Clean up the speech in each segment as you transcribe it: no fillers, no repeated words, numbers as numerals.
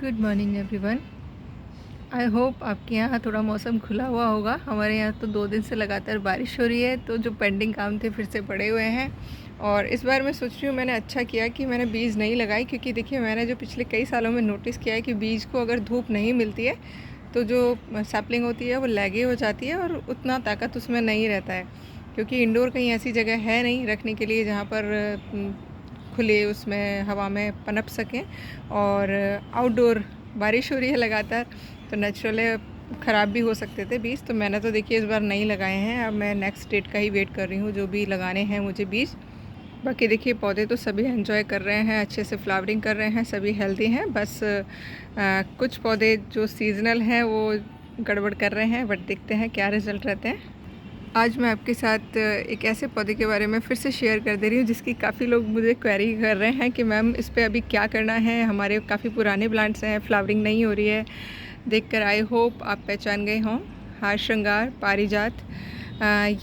Good morning everyone. I hope आपके यहाँ थोड़ा मौसम खुला हुआ होगा। हमारे यहाँ तो 2 दिन से लगातार बारिश हो रही है, तो जो पेंडिंग काम थे फिर से पड़े हुए हैं। और इस बार मैं सोच रही हूँ, मैंने अच्छा किया कि मैंने बीज नहीं लगाई, क्योंकि देखिए मैंने जो पिछले कई सालों में नोटिस किया है कि बीज को अगर धूप नहीं मिलती है तो जो सैपलिंग होती है वो लैगे हो जाती है और उतना ताकत उसमें नहीं रहता है, क्योंकि इंडोर कहीं ऐसी जगह है नहीं रखने के लिए जहाँ पर खुले उसमें हवा में पनप सकें। और आउटडोर बारिश हो रही है लगातार, तो नेचुरल है, ख़राब भी हो सकते थे बीज। तो मैंने तो देखिए इस बार नहीं लगाए हैं। अब मैं नेक्स्ट डेट का ही वेट कर रही हूँ, जो भी लगाने हैं मुझे बीज। बाकी देखिए पौधे तो सभी एंजॉय कर रहे हैं, अच्छे से फ्लावरिंग कर रहे हैं, सभी हेल्दी हैं। बस कुछ पौधे जो सीजनल हैं वो गड़बड़ कर रहे हैं, बट देखते हैं क्या रिज़ल्ट रहते हैं। आज मैं आपके साथ एक ऐसे पौधे के बारे में फिर से शेयर कर दे रही हूँ जिसकी काफ़ी लोग मुझे क्वेरी कर रहे हैं कि मैम इस पे अभी क्या करना है। हमारे काफ़ी पुराने प्लांट्स हैं, फ्लावरिंग नहीं हो रही है। देखकर आई होप आप पहचान गए हों। हार श्रृंगार पारिजात,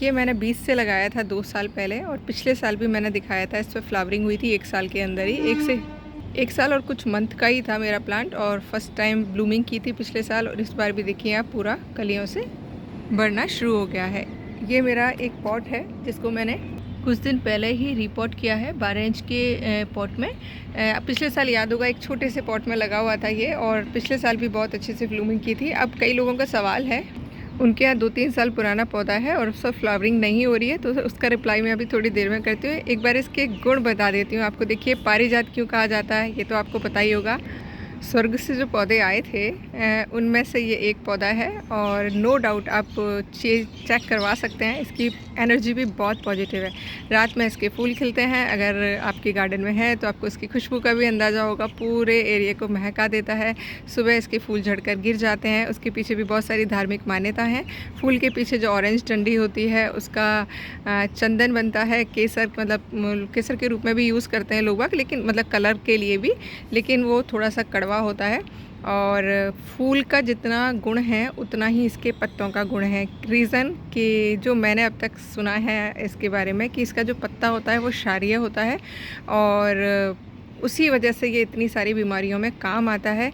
ये मैंने बीज से लगाया था 2 साल पहले, और पिछले साल भी मैंने दिखाया था। इस पर फ्लावरिंग हुई थी 1 साल के अंदर ही, 1 साल और कुछ मंथ का ही था मेरा प्लांट, और फर्स्ट टाइम ब्लूमिंग की थी पिछले साल। और इस बार भी देखिए आप पूरा कलियों से बढ़ना शुरू हो गया है। ये मेरा एक पॉट है जिसको मैंने कुछ दिन पहले ही रीपॉट किया है 12 इंच के पॉट में। पिछले साल याद होगा एक छोटे से पॉट में लगा हुआ था ये, और पिछले साल भी बहुत अच्छे से ब्लूमिंग की थी। अब कई लोगों का सवाल है, उनके यहाँ 2-3 साल पुराना पौधा है और सब फ्लावरिंग नहीं हो रही है, तो उसका रिप्लाई मैं अभी थोड़ी देर में करती हूँ। एक बार इसके गुण बता देती हूँ आपको। देखिए पारिजात क्यों कहा जाता है ये तो आपको पता ही होगा। स्वर्ग से जो पौधे आए थे उनमें से ये एक पौधा है, और नो डाउट आप चेक करवा सकते हैं, इसकी एनर्जी भी बहुत पॉजिटिव है। रात में इसके फूल खिलते हैं, अगर आपके गार्डन में है तो आपको इसकी खुशबू का भी अंदाज़ा होगा, पूरे एरिया को महका देता है। सुबह इसके फूल झड़कर गिर जाते हैं, उसके पीछे भी बहुत सारी धार्मिक मान्यता है। फूल के पीछे जो ऑरेंज डंडी होती है उसका चंदन बनता है, केसर, मतलब केसर के रूप में भी यूज़ करते हैं लोग, लेकिन मतलब कलर के लिए भी, लेकिन वो थोड़ा सा कड़वा होता है। और फूल का जितना गुण है उतना ही इसके पत्तों का गुण है। रीज़न कि जो मैंने अब तक सुना है इसके बारे में, कि इसका जो पत्ता होता है वो क्षारीय होता है, और उसी वजह से ये इतनी सारी बीमारियों में काम आता है।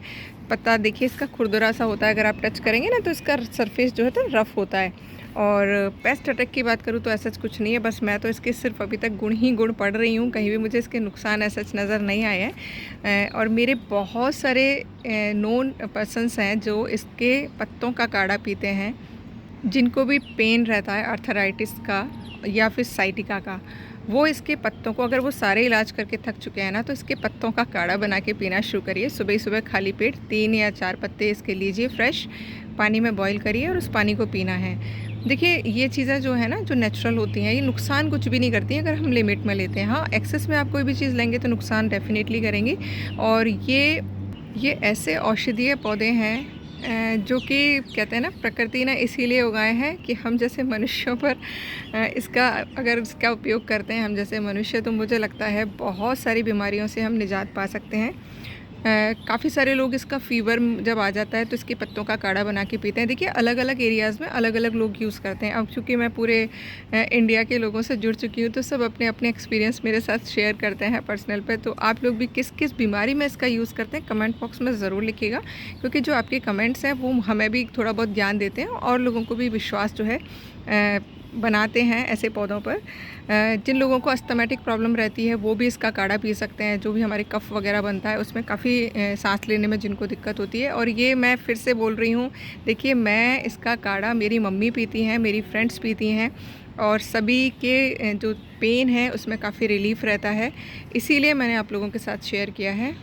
पत्ता देखिए इसका खुरदुरा सा होता है, अगर आप टच करेंगे ना तो इसका सरफेस जो है तो रफ़ होता है। और पेस्ट अटैक की बात करूँ तो ऐसा कुछ नहीं है, बस मैं तो इसके सिर्फ अभी तक गुण ही गुण पढ़ रही हूँ, कहीं भी मुझे इसके नुकसान ऐसा नज़र नहीं आए हैं। और मेरे बहुत सारे नोन पर्सन्स हैं जो इसके पत्तों का काढ़ा पीते हैं, जिनको भी पेन रहता है आर्थराइटिस का या फिर साइटिका का, वो इसके पत्तों को, अगर वो सारे इलाज करके थक चुके हैं ना, तो इसके पत्तों का काढ़ा बना के पीना शुरू करिए। सुबह सुबह खाली पेट 3 या 4 पत्ते इसके लीजिए, फ्रेश पानी में बॉईल करिए और उस पानी को पीना है। देखिए ये चीज़ें जो है ना, जो नेचुरल होती हैं, ये नुकसान कुछ भी नहीं करती हैं अगर हम लिमिट में लेते हैं। हाँ, एक्सेस में आप कोई भी चीज़ लेंगे तो नुकसान डेफिनेटली करेंगी। और ये ऐसे औषधीय पौधे हैं जो कि कहते हैं ना, प्रकृति ने इसीलिए उगाए हैं कि हम जैसे मनुष्यों पर इसका, अगर इसका उपयोग करते हैं हम जैसे मनुष्य, तो मुझे लगता है बहुत सारी बीमारियों से हम निजात पा सकते हैं। काफ़ी सारे लोग इसका फ़ीवर जब आ जाता है तो इसके पत्तों का काढ़ा बना के पीते हैं। देखिए अलग अलग एरियाज़ में अलग अलग लोग यूज़ करते हैं। अब चूँकि मैं पूरे इंडिया के लोगों से जुड़ चुकी हूँ, तो सब अपने अपने एक्सपीरियंस मेरे साथ शेयर करते हैं पर्सनल पे। तो आप लोग भी किस किस बीमारी में इसका यूज़ करते हैं कमेंट बॉक्स में ज़रूर लिखिएगा, क्योंकि जो आपके कमेंट्स हैं वो हमें भी थोड़ा बहुत ज्ञान देते हैं, और लोगों को भी विश्वास जो है बनाते हैं ऐसे पौधों पर। जिन लोगों को अस्थमैटिक प्रॉब्लम रहती है वो भी इसका काढ़ा पी सकते हैं। जो भी हमारे कफ वगैरह बनता है उसमें काफ़ी सांस लेने में जिनको दिक्कत होती है। और ये मैं फिर से बोल रही हूँ, देखिए मैं इसका काढ़ा, मेरी मम्मी पीती हैं, मेरी फ्रेंड्स पीती हैं, और सभी के जो पेन है उसमें काफ़ी रिलीफ़ रहता है, इसीलिए मैंने आप लोगों के साथ शेयर किया है।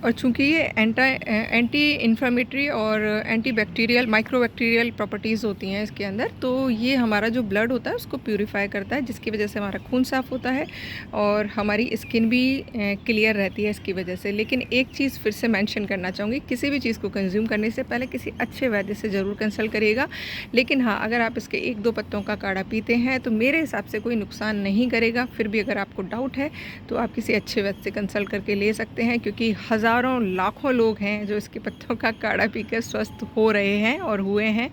और चूँकि ये एंटी इन्फ्लेमेटरी और एंटी बैक्टीरियल, माइक्रोबैक्टीरियल प्रॉपर्टीज़ होती हैं इसके अंदर, तो ये हमारा जो ब्लड होता है उसको प्यूरिफाई करता है, जिसकी वजह से हमारा खून साफ़ होता है और हमारी स्किन भी क्लियर रहती है इसकी वजह से। लेकिन एक चीज़ फिर से मेंशन करना चाहूँगी, किसी भी चीज़ को कंज्यूम करने से पहले किसी अच्छे वैद्य से ज़रूर कंसल्ट करिएगा। लेकिन हाँ, अगर आप इसके 1-2 पत्तों का काढ़ा पीते हैं तो मेरे हिसाब से कोई नुकसान नहीं करेगा। फिर भी अगर आपको डाउट है तो आप किसी अच्छे वैद्य से कंसल्ट करके ले सकते हैं, क्योंकि हज़ारों लाखों लोग हैं जो इसके पत्तों का काढ़ा पीकर स्वस्थ हो रहे हैं और हुए हैं।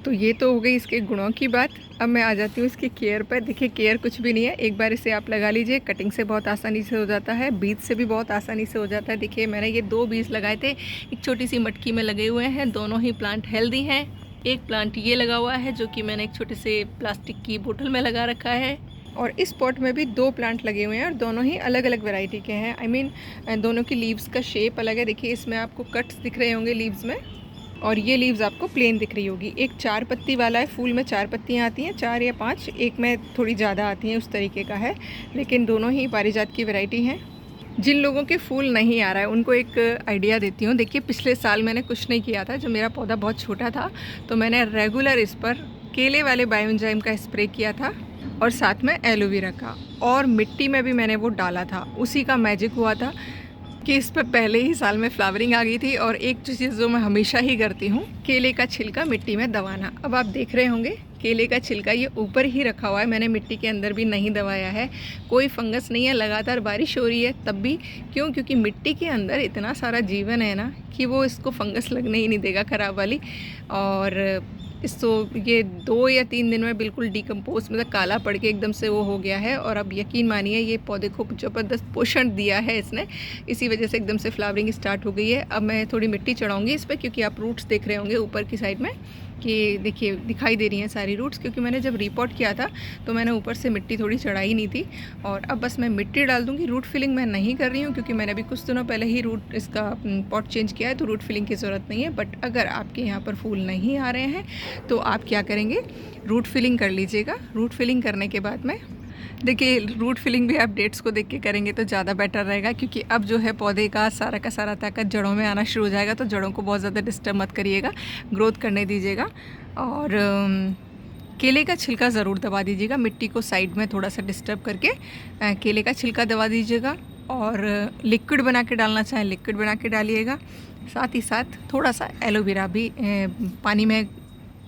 तो ये तो हो गई इसके गुणों की बात। अब मैं आ जाती हूँ इसकी केयर पर। देखिए केयर कुछ भी नहीं है, एक बार इसे आप लगा लीजिए, कटिंग से बहुत आसानी से हो जाता है, बीज से भी बहुत आसानी से हो जाता है। देखिए मैंने ये 2 बीज लगाए थे, एक छोटी सी मटकी में लगे हुए हैं, दोनों ही प्लांट हेल्दी हैं। एक प्लांट ये लगा हुआ है जो कि मैंने एक छोटे से प्लास्टिक की बोतल में लगा रखा है, और इस पॉट में भी 2 प्लांट लगे हुए हैं और दोनों ही अलग अलग वैरायटी के हैं। आई मीन दोनों की लीव्स का शेप अलग है। देखिए इसमें आपको कट्स दिख रहे होंगे लीव्स में, और ये लीव्स आपको प्लेन दिख रही होगी। एक 4 पत्ती वाला है, फूल में 4 पत्तियाँ आती हैं, 4 या 5, एक में थोड़ी ज़्यादा आती हैं, उस तरीके का है। लेकिन दोनों ही पारिजात की वैरायटी हैं। जिन लोगों के फूल नहीं आ रहा है उनको एक आइडिया देती हूँ। देखिए पिछले साल मैंने कुछ नहीं किया था, जब मेरा पौधा बहुत छोटा था तो मैंने रेगुलर इस पर केले वाले बायोएंजाइम का स्प्रे किया था, और साथ में एलोवेरा का, और मिट्टी में भी मैंने वो डाला था। उसी का मैजिक हुआ था कि इस पर पहले ही साल में फ्लावरिंग आ गई थी। और एक चीज़ जो मैं हमेशा ही करती हूँ, केले का छिलका मिट्टी में दबाना। अब आप देख रहे होंगे केले का छिलका ये ऊपर ही रखा हुआ है, मैंने मिट्टी के अंदर भी नहीं दबाया है। कोई फंगस नहीं है, लगातार बारिश हो रही है तब भी। क्यों? क्योंकि मिट्टी के अंदर इतना सारा जीवन है ना कि वो इसको फंगस लगने ही नहीं देगा ख़राब वाली। और इसको ये 2 या 3 दिन में बिल्कुल डिकम्पोज, मतलब काला पड़ के एकदम से वो हो गया है। और अब यकीन मानिए ये पौधे को ज़बरदस्त पोषण दिया है इसने, इसी वजह से एकदम से फ्लावरिंग स्टार्ट हो गई है। अब मैं थोड़ी मिट्टी चढ़ाऊंगी इस पर, क्योंकि आप रूट्स देख रहे होंगे ऊपर की साइड में कि देखिए दिखाई दे रही हैं सारी रूट्स, क्योंकि मैंने जब रिपोर्ट किया था तो मैंने ऊपर से मिट्टी थोड़ी चढ़ाई नहीं थी। और अब बस मैं मिट्टी डाल दूँगी। रूट फिलिंग मैं नहीं कर रही हूँ, क्योंकि मैंने अभी कुछ दिनों पहले ही रूट इसका पॉट चेंज किया है, तो रूट फिलिंग की ज़रूरत नहीं है। बट अगर आपके यहाँ पर फूल नहीं आ रहे हैं तो आप क्या करेंगे, रूट फिलिंग कर लीजिएगा। रूट फिलिंग करने के बाद में देखिए, रूट फिलिंग भी आप डेट्स को देख के करेंगे तो ज़्यादा बेटर रहेगा, क्योंकि अब जो है पौधे का सारा ताकत जड़ों में आना शुरू हो जाएगा। तो जड़ों को बहुत ज़्यादा डिस्टर्ब मत करिएगा, ग्रोथ करने दीजिएगा। और केले का छिलका ज़रूर दबा दीजिएगा, मिट्टी को साइड में थोड़ा सा डिस्टर्ब करके केले का छिलका दबा दीजिएगा। और लिक्विड बना के डालना चाहें लिक्विड बना के डालिएगा। साथ ही साथ थोड़ा सा एलोवेरा भी पानी में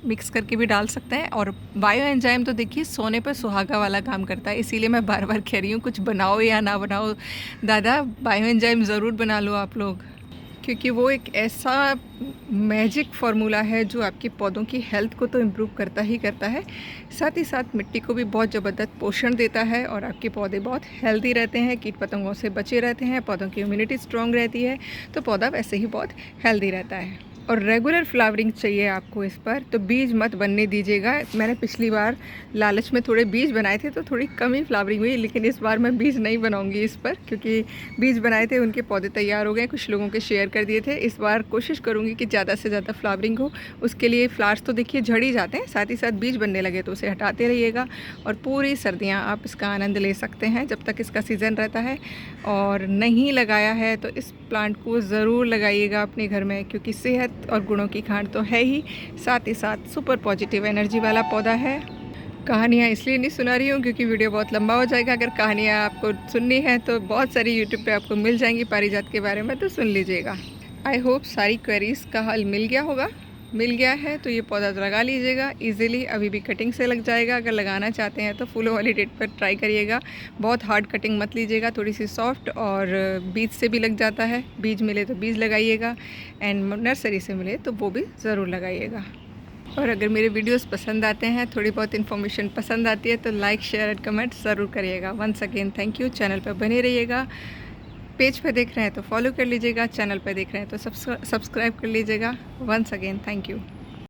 मिक्स करके भी डाल सकते हैं। और बायो एंजाइम तो देखिए सोने पर सुहागा वाला काम करता है, इसीलिए मैं बार बार कह रही हूँ, कुछ बनाओ या ना बनाओ दादा, बायो एंजाइम ज़रूर बना लो आप लोग, क्योंकि वो एक ऐसा मैजिक फार्मूला है जो आपके पौधों की हेल्थ को तो इम्प्रूव करता ही करता है, साथ ही साथ मिट्टी को भी बहुत ज़बरदस्त पोषण देता है, और आपके पौधे बहुत हेल्दी रहते हैं, कीट पतंगों से बचे रहते हैं, पौधों की इम्यूनिटी स्ट्रॉन्ग रहती है, तो पौधा वैसे ही बहुत हेल्दी रहता है। और रेगुलर फ्लावरिंग चाहिए आपको इस पर, तो बीज मत बनने दीजिएगा। मैंने पिछली बार लालच में थोड़े बीज बनाए थे तो थोड़ी कम ही फ्लावरिंग हुई, लेकिन इस बार मैं बीज नहीं बनाऊंगी इस पर, क्योंकि बीज बनाए थे उनके पौधे तैयार हो गए, कुछ लोगों के शेयर कर दिए थे। इस बार कोशिश करूँगी कि ज़्यादा से ज़्यादा फ्लावरिंग हो। उसके लिए फ्लावर्स तो देखिए झड़ ही जाते हैं, साथ ही साथ बीज बनने लगे तो उसे हटाते रहिएगा। और पूरी सर्दियाँ आप इसका आनंद ले सकते हैं जब तक इसका सीज़न रहता है। और नहीं लगाया है तो इस प्लांट को ज़रूर लगाइएगा अपने घर में, क्योंकि सेहत और गुणों की खान तो है ही, साथ ही साथ सुपर पॉजिटिव एनर्जी वाला पौधा है। कहानियाँ इसलिए नहीं सुना रही हूँ क्योंकि वीडियो बहुत लंबा हो जाएगा। अगर कहानियाँ आपको सुननी है तो बहुत सारी यूट्यूब पे आपको मिल जाएंगी पारिजात के बारे में, तो सुन लीजिएगा। आई होप सारी क्वेरीज़ का हल मिल गया होगा। मिल गया है तो ये पौधा लगा लीजिएगा इजीली, अभी भी कटिंग से लग जाएगा। अगर लगाना चाहते हैं तो फूलों वाली डेट पर ट्राई करिएगा, बहुत हार्ड कटिंग मत लीजिएगा, थोड़ी सी सॉफ्ट। और बीज से भी लग जाता है, बीज मिले तो बीज लगाइएगा, एंड नर्सरी से मिले तो वो भी ज़रूर लगाइएगा। और अगर मेरे वीडियोस पसंद आते हैं, थोड़ी बहुत इन्फॉर्मेशन पसंद आती है, तो लाइक शेयर एंड कमेंट ज़रूर करिएगा। Once again thank you. Channel पर बने रहिएगा, पेज पे देख रहे हैं तो फॉलो कर लीजिएगा, चैनल पे देख रहे हैं तो सब्सक्राइब कर लीजिएगा। Once again thank you.